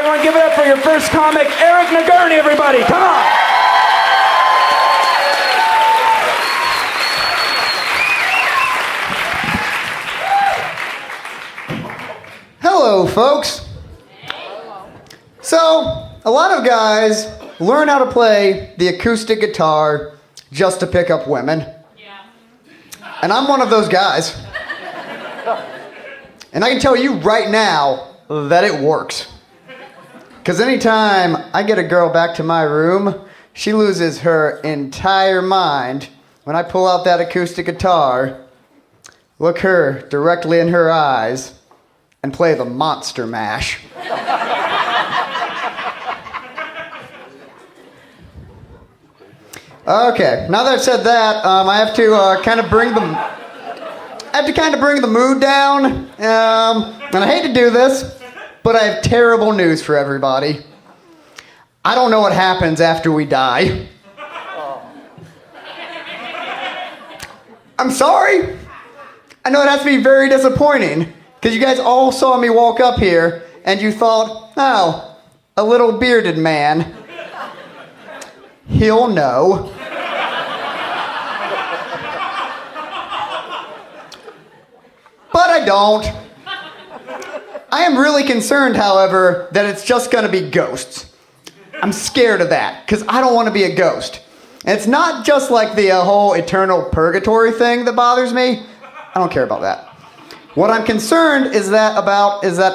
everyone. Give it up for your first comic, Eric Nagurney, everybody. Come on. Hello, folks. So, a lot of guys learn how to play the acoustic guitar just to pick up women. And I'm one of those guys. And I can tell you right now that it works. Because anytime I get a girl back to my room, she loses her entire mind when I pull out that acoustic guitar, look her directly in her eyes, and play the Monster Mash. Okay, now that I've said that, I have to kind of bring the mood down. And I hate to do this, but I have terrible news for everybody. I don't know what happens after we die. I'm sorry. I know it has to be very disappointing, because you guys all saw me walk up here, and you thought, oh, a little bearded man. He'll know. But I don't. I am really concerned, however, that it's just going to be ghosts. I'm scared of that, because I don't want to be a ghost. And it's not just like the whole eternal purgatory thing that bothers me. I don't care about that. What I'm concerned is that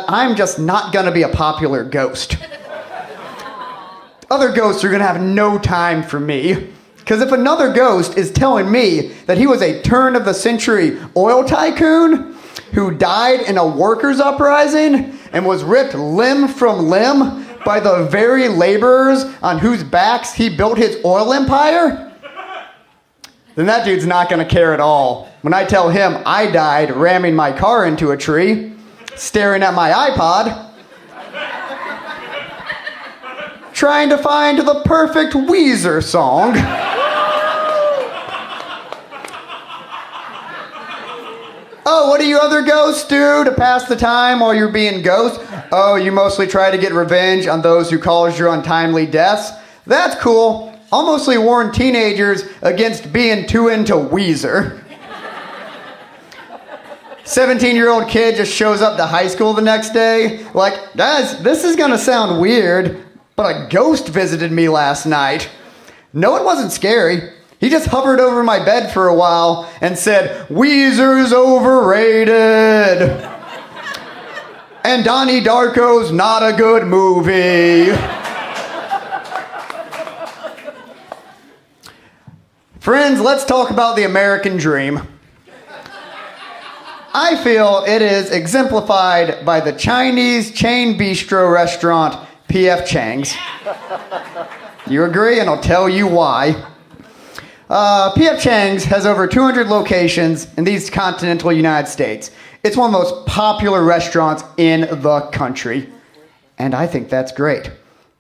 I'm just not going to be a popular ghost. Other ghosts are going to have no time for me. Because if another ghost is telling me that he was a turn-of-the-century oil tycoon who died in a workers' uprising and was ripped limb from limb by the very laborers on whose backs he built his oil empire, then that dude's not going to care at all when I tell him I died ramming my car into a tree, staring at my iPod, trying to find the perfect Weezer song. Oh, what do you other ghosts do to pass the time while you're being ghosts? Oh, you mostly try to get revenge on those who caused your untimely deaths? That's cool. I'll mostly warn teenagers against being too into Weezer. 17-year-old kid just shows up to high school the next day, like, guys, this is gonna sound weird, but a ghost visited me last night. No, it wasn't scary. He just hovered over my bed for a while and said, Weezer's overrated. And Donnie Darko's not a good movie. Friends, let's talk about the American dream. I feel it is exemplified by the Chinese chain bistro restaurant P.F. Chang's. You agree? And I'll tell you why. P.F. Chang's has over 200 locations in these continental United States. It's one of the most popular restaurants in the country. And I think that's great.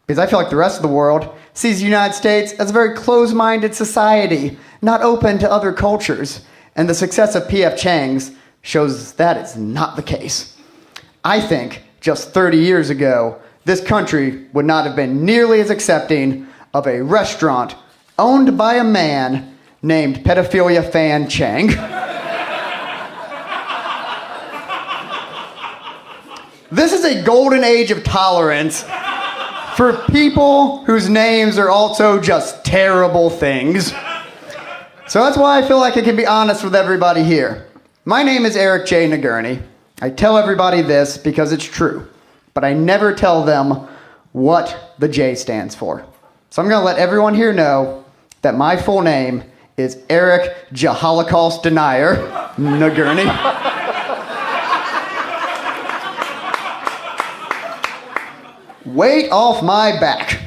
Because I feel like the rest of the world sees the United States as a very closed-minded society, not open to other cultures. And the success of P.F. Chang's shows that is not the case. I think just 30 years ago, this country would not have been nearly as accepting of a restaurant owned by a man named Pedophilia Fan Chang. This is a golden age of tolerance for people whose names are also just terrible things. So that's why I feel like I can be honest with everybody here. My name is Eric J. Nagurney. I tell everybody this because it's true, but I never tell them what the J stands for. So I'm going to let everyone here know that my full name is Eric J. Holocaust Denier Nagurney. Weight off my back.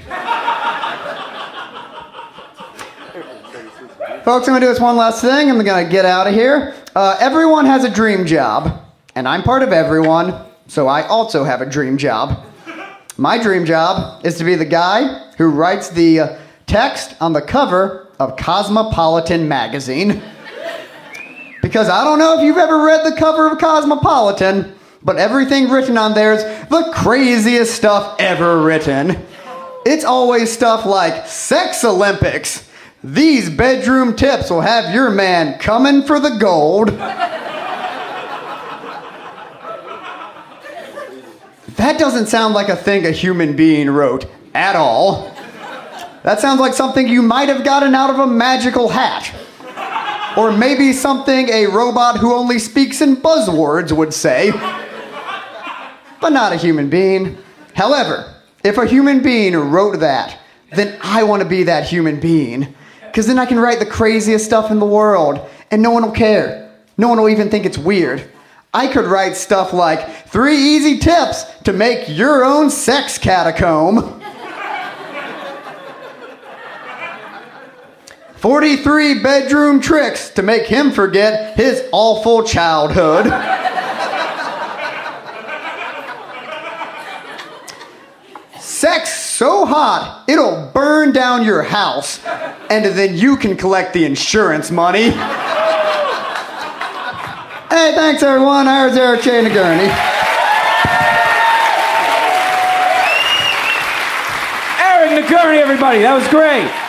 Folks, I'm going to do this one last thing. I'm going to get out of here. Everyone has a dream job, and I'm part of everyone, so I also have a dream job. My dream job is to be the guy who writes the text on the cover of Cosmopolitan magazine. Because I don't know if you've ever read the cover of Cosmopolitan, But everything written on there is the craziest stuff ever written. It's always stuff like Sex Olympics. These bedroom tips will have your man coming for the gold. That doesn't sound like a thing a human being wrote at all. That sounds like something you might have gotten out of a magical hat. Or maybe something a robot who only speaks in buzzwords would say. But not a human being. However, if a human being wrote that, then I want to be that human being. Because then I can write the craziest stuff in the world, and no one will care. No one will even think it's weird. I could write stuff like 3 easy tips to make your own sex catacomb. 43 bedroom tricks to make him forget his awful childhood. Sex so hot, it'll burn down your house, and then you can collect the insurance money. Hey, thanks everyone. I was Eric J. Nagurney. Eric Nagurney, everybody. That was great.